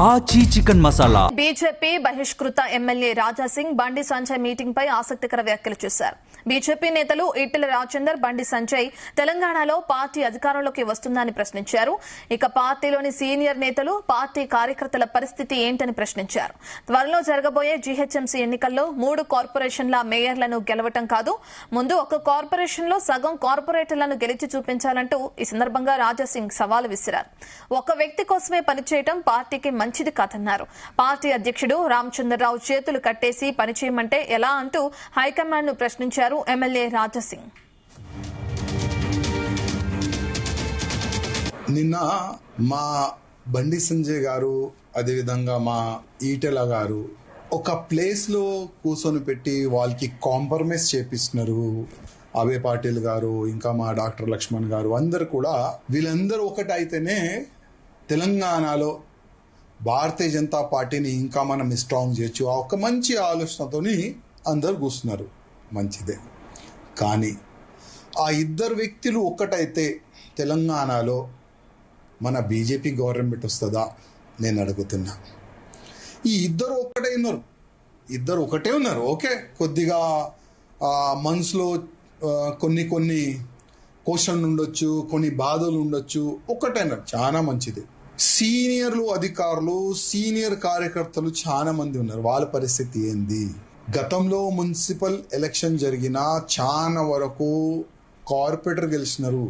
ఆచి chicken masala. BJP బహిష్కృత MLA Raja Singh Bandi Sanjay meeting పై ఆసక్తికర వ్యాఖ్యలు చేశారు. బీజేపీ నేతలు ఈటెల రాజేందర్, బండి సంజయ్ తెలంగాణలో పార్టీ అధికారంలోకి వస్తుందని ప్రశ్నించారు. ఇక పార్టీలోని సీనియర్ నేతలు పార్టీ కార్యకర్తల పరిస్థితి ఏంటని ప్రశ్నించారు. త్వరలో జరగబోయే జీహెచ్ఎంసీ ఎన్నికల్లో 3 కార్పొరేషన్ల మేయర్లను గెలవటం కాదు, ముందు ఒక కార్పొరేషన్ లో సగం కార్పొరేటర్లను గెలిచి చూపించాలంటూ ఈ సందర్భంగా రాజాసింగ్ సవాల్ విసిరారు. ఒక వ్యక్తి కోసమే పనిచేయటం పార్టీకి మంచిది కాదన్నారు. పార్టీ అధ్యక్షుడు రామచంద్రరావు చేతులు కట్టేసి పనిచేయమంటే ఎలా అంటూ హైకమాండ్ ను ప్రశ్నించారు ఎమ్మెల్యే రాజాసింగ్. నిన్న మా బండి సంజయ్ గారు, అదేవిధంగా మా ఈటెల గారు ఒక ప్లేస్ లో కూర్చొని పెట్టి వాళ్ళకి కాంప్రమైజ్ చేపిస్తున్నారు. అభయ్ పాటిల్ గారు, ఇంకా మా డాక్టర్ లక్ష్మణ్ గారు, అందరు కూడా వీళ్ళందరూ ఒకటైతేనే తెలంగాణలో భారతీయ జనతా పార్టీని ఇంకా మనం స్ట్రాంగ్ చేయొచ్చు. ఆ ఒక మంచి ఆలోచనతోని అందరు కూర్చున్నారు, మంచిదే. కానీ ఆ ఇద్దరు వ్యక్తులు ఒక్కటైతే తెలంగాణలో మన బీజేపీ గవర్నమెంట్ వస్తుందా నేను అడుగుతున్నా. ఈ ఇద్దరు ఒకటే ఉన్నారు. ఓకే, కొద్దిగా మనసులో కొన్ని క్వశ్చన్ ఉండొచ్చు, కొన్ని బాధలు ఉండొచ్చు, ఒకటైనా చాలా మంచిది. సీనియర్లు అధికారులు, సీనియర్ కార్యకర్తలు చాలా మంది ఉన్నారు. వాళ్ళ పరిస్థితి ఏంది? గతంలో మున్సిపల్ ఎలక్షన్ జరిగిన చాలా వరకు కార్పొరేటర్ గెలిచినారు.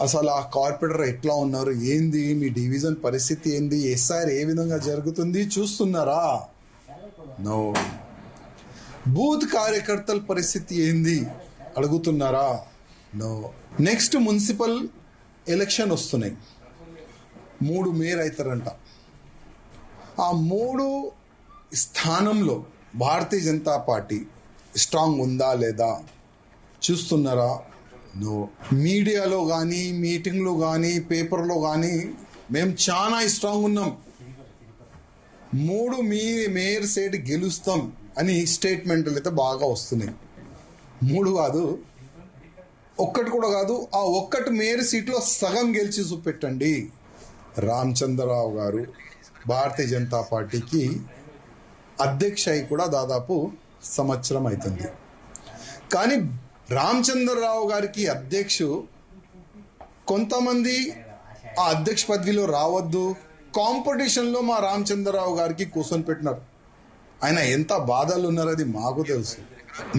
అసలు ఆ కార్పొరేటర్ ఎట్లా ఉన్నారు, ఏంది, మీ డివిజన్ పరిస్థితి ఏంది, ఎస్ఐఆర్ ఏ విధంగా జరుగుతుంది చూస్తున్నారా? నో. బూత్ కార్యకర్తల పరిస్థితి ఏంది అడుగుతున్నారా? నో. నెక్స్ట్ మున్సిపల్ ఎలక్షన్ వస్తున్నాయి, 3 మేయర్ అవుతారంట. ఆ 3 స్థానంలో భారతీయ జనతా పార్టీ స్ట్రాంగ్ ఉందా లేదా చూస్తున్నారా? నో. మీడియాలో కానీ, మీటింగ్లో కానీ, పేపర్లో కానీ మేము చాలా స్ట్రాంగ్ ఉన్నాం, 3 మేయర్ సీట్ గెలుస్తాం అని స్టేట్మెంట్లు అయితే బాగా వస్తున్నాయి. 3 కాదు, ఒక్కటి కూడా కాదు, ఆ ఒక్కటి మేయర్ సీట్లో సగం గెలిచి చూపెట్టండి. రామచంద్రరావు గారు భారతీయ జనతా పార్టీకి అధ్యక్ష అయి కూడా దాదాపు సంవత్సరం అవుతుంది. కానీ రామచంద్రరావు గారికి కొంతమంది ఆ అధ్యక్ష పదవిలో రావద్దు, కాంపిటీషన్లో మా రామచంద్రరావు గారికి కూర్చొని పెట్టినారు. ఆయన ఎంత బాధలు ఉన్నారో అది మాకు తెలుసు.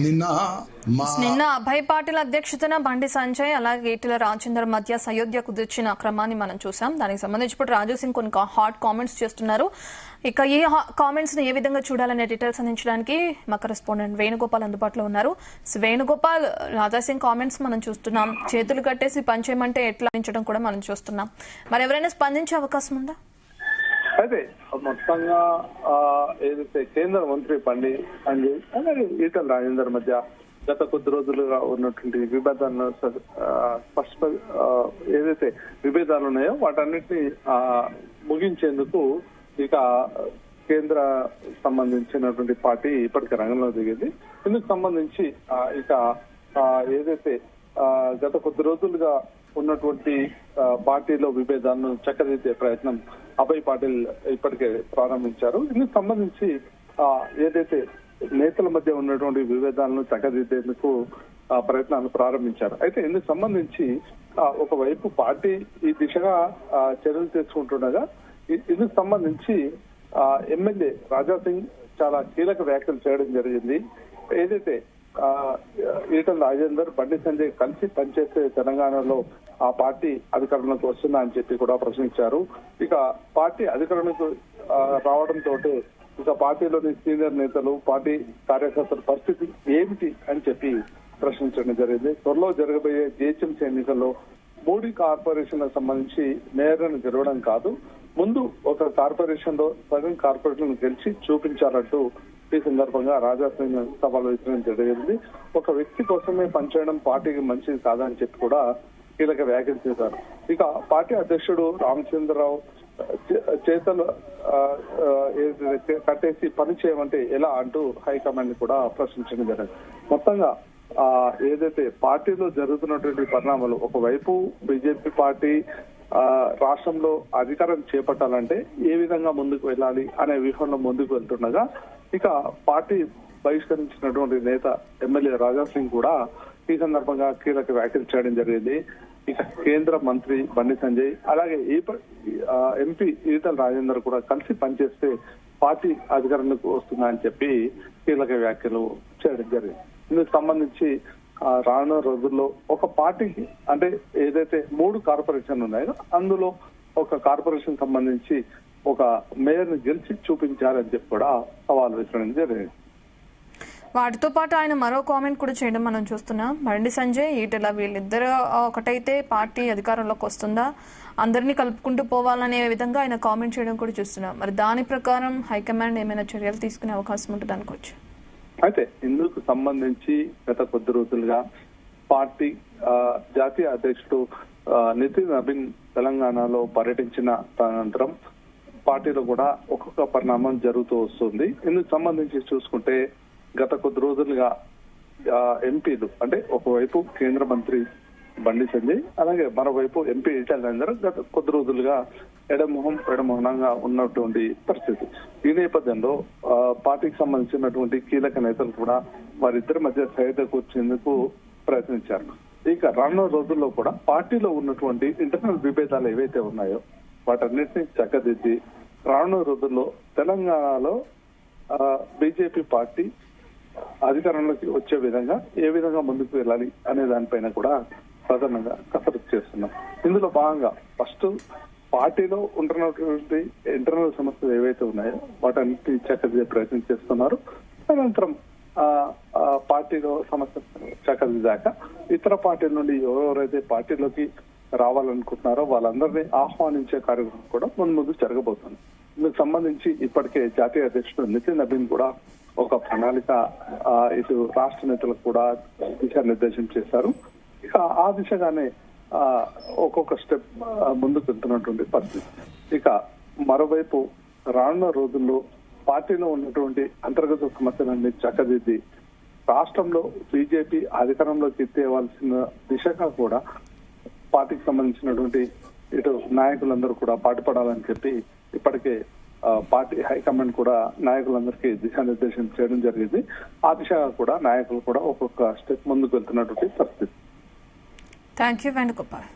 నిన్న అభయ్ పాటిల్ అధ్యక్షతన బండి సంజయ్ అలాగే ఈటెల రాజేందర్ మధ్య సయోధ్య కుదిర్చిన క్రమాన్ని మనం చూసాం. దానికి సంబంధించి ఇప్పుడు రాజు సింగ్ కొన్ని హాట్ కామెంట్స్ చేస్తున్నారు. ఇక ఈ కామెంట్స్ ని ఏ విధంగా చూడాలనే డీటెయిల్స్ అందించడానికి మా కరెస్పాండెంట్ వేణుగోపాల్ అందుబాటులో ఉన్నారు. వేణుగోపాల్, రాజాసింగ్ కామెంట్స్ మనం చూస్తున్నాం, చేతులు కట్టేసి పనిచేయమంటే ఎట్లా అందించడం కూడా మనం చూస్తున్నాం. మరి ఎవరైనా స్పందించే అవకాశం ఉందా? అయితే మొత్తంగా ఏదైతే కేంద్ర మంత్రి బండి సంజయ్ అలాగే ఈటెల రాజేందర్ మధ్య గత కొద్ది రోజులుగా ఉన్నటువంటి విభేదాలను ఏదైతే విభేదాలు ఉన్నాయో వాటన్నిటిని ముగించేందుకు ఇక కేంద్ర సంబంధించినటువంటి పార్టీ ఇప్పటికే రంగంలో దిగింది. ఇందుకు సంబంధించి ఇక ఏదైతే గత కొద్ది రోజులుగా ఉన్నటువంటి పార్టీలో విభేదాలను చక్కదిద్దే ప్రయత్నం అభయ్ పాటిల్ ఇప్పటికే ప్రారంభించారు. ఇందుకు సంబంధించి ఏదైతే నేతల మధ్య ఉన్నటువంటి విభేదాలను చక్కదిద్దేందుకు ప్రయత్నాలు ప్రారంభించారు. అయితే ఇందుకు సంబంధించి ఒకవైపు పార్టీ ఈ దిశగా చర్యలు తీసుకుంటుండగా ఇందుకు సంబంధించి ఎమ్మెల్యే రాజాసింగ్ చాలా కీలక వ్యాఖ్యలు చేయడం జరిగింది. ఏదైతే ఈటెల రాజేందర్, బండి సంజయ్ కలిసి పనిచేస్తే తెలంగాణలో ఆ పార్టీ అధికారంలోకి వస్తుందా అని చెప్పి కూడా ప్రశ్నించారు. ఇక పార్టీ అధికారంలోకి రావడంతో ఇక పార్టీలోని సీనియర్ నేతలు, పార్టీ కార్యకర్తల పరిస్థితి ఏమిటి అని చెప్పి ప్రశ్నించడం జరిగింది. త్వరలో జరగబోయే జీహెచ్ఎంసీ ఎన్నికల్లో 3 కార్పొరేషన్లకు సంబంధించి మేయర్లను గెలవడం కాదు, ముందు ఒక కార్పొరేషన్ లో సగం కార్పొరేషన్ గెలిచి చూపించాలంటూ ఈ సందర్భంగా రాజాసింగ్ సవాల్ విసిరడం జరిగింది. ఒక వ్యక్తి కోసమే పనిచేయడం పార్టీకి మంచిది కాదని చెప్పి కూడా కీలక వ్యాఖ్యలు చేశారు. ఇక పార్టీ అధ్యక్షుడు రామచంద్రరావు చేతలు కట్టేసి పని చేయమంటే ఎలా అంటూ హైకమాండ్ కూడా ప్రశ్నించడం జరిగింది. మొత్తంగా ఏదైతే పార్టీలో జరుగుతున్నటువంటి పరిణామాలు, ఒకవైపు బీజేపీ పార్టీ రాష్ట్రంలో అధికారం చేపట్టాలంటే ఏ విధంగా ముందుకు వెళ్ళాలి అనే వ్యూహంలో ముందుకు వెళ్తుండగా ఇక పార్టీ బహిష్కరించినటువంటి నేత ఎమ్మెల్యే రాజా సింగ్ కూడా ఈ సందర్భంగా కీలక వ్యాఖ్యలు చేయడం జరిగింది. ఇక కేంద్ర మంత్రి బండి సంజయ్ అలాగే ఎంపీ ఈటల రాజేందర్ కూడా కలిసి పనిచేస్తే పార్టీ అధికారంలోకి వస్తుందని చెప్పి కీలక వ్యాఖ్యలు చేయడం జరిగింది. ఇందుకు సంబంధించి రానున్న రోజుల్లో ఒక పార్టీకి అంటే ఏదైతే 3 కార్పొరేషన్లు ఉన్నాయో అందులో ఒక కార్పొరేషన్ సంబంధించి ఒక మేయర్ ని గెలిచి చూపించాలని చెప్పి కూడా సవాల్ విసరడం జరిగింది. వాటితో పాటు ఆయన మరో కామెంట్ కూడా చేయడం మనం చూస్తున్నాం. బండి సంజయ్ ఈటెల వీళ్ళిద్దరు ఒకటైతే పార్టీ అధికారంలోకి వస్తుందా, అందరినీ కలుపుకుంటూ పోవాలనే విధంగా ఆయన కామెంట్ చేయడం కూడా చూస్తున్నాం. మరి దాని ప్రకారం హైకమాండ్ ఏమైనా చర్యలు తీసుకునే అవకాశం ఉంటుంది అనుకోవచ్చు. అయితే ఇందుకు సంబంధించి గత కొద్ది రోజులుగా పార్టీ జాతీయ అధ్యక్షుడు నితిన్ నబీన్ తెలంగాణలో పర్యటించిన అనంతరం పార్టీలో కూడా ఒక్కొక్క పరిణామం జరుగుతూ వస్తుంది. ఇందుకు సంబంధించి చూసుకుంటే గత కొద్ది రోజులుగా ఎంపీలు అంటే ఒకవైపు కేంద్ర మంత్రి బండి సంజయ్ అలాగే మరోవైపు ఎంపీ ఈటల రాజేందర్ గత కొద్ది రోజులుగా ఎడమొహనంగా ఉన్నటువంటి పరిస్థితి. ఈ నేపథ్యంలో పార్టీకి సంబంధించినటువంటి కీలక నేతలు కూడా వారిద్దరి మధ్య సైతం కూర్చేందుకు ప్రయత్నించారు. ఇక రానున్న రోజుల్లో కూడా పార్టీలో ఉన్నటువంటి ఇంటర్నల్ విభేదాలు ఏవైతే ఉన్నాయో వాటన్నిటిని చక్కదిద్ది రానున్న రోజుల్లో తెలంగాణలో బీజేపీ పార్టీ అధికారంలోకి వచ్చే విధంగా ఏ విధంగా ముందుకు వెళ్ళాలి అనే దానిపైన కూడా ప్రధానంగా కసరత్తు చేస్తున్నాం. ఇందులో భాగంగా ఫస్ట్ పార్టీలో ఉంటున్నటువంటి ఇంటర్నల్ సమస్యలు ఏవైతే ఉన్నాయో వాటన్నిటిని చక్కదిద్దే ప్రయత్నం చేస్తున్నారు. అనంతరం పార్టీలో సమస్య చక్కదిద్దాక ఇతర పార్టీల నుండి ఎవరెవరైతే పార్టీలోకి రావాలనుకుంటున్నారో వాళ్ళందరినీ ఆహ్వానించే కార్యక్రమం కూడా ముందు జరగబోతుంది. ఇందుకు సంబంధించి ఇప్పటికే జాతీయ అధ్యక్షుడు నితిన్ నబీన్ కూడా ఒక ప్రణాళిక ఇటు రాష్ట్ర నేతలకు కూడా దిశానిర్దేశం చేశారు. ఇక ఆ దిశగానే ఒక్కొక్క స్టెప్ ముందుకు వెళ్తున్నటువంటి పరిస్థితి. ఇక మరోవైపు రానున్న రోజుల్లో పార్టీలో ఉన్నటువంటి అంతర్గత సమస్యలన్నీ చక్కదిద్ది రాష్ట్రంలో బీజేపీ అధికారంలోకి తేవాల్సిన దిశగా కూడా పార్టీకి సంబంధించినటువంటి ఇటు నాయకులందరూ కూడా పాటుపడాలని చెప్పి ఇప్పటికే పార్టీ హైకమాండ్ కూడా నాయకులందరికీ దిశానిర్దేశం చేయడం జరిగింది. ఆ దిశగా కూడా నాయకులు కూడా ఒక్కొక్క స్టెప్ ముందుకు వెళ్తున్నటువంటి పరిస్థితి. Thank you Venugopal.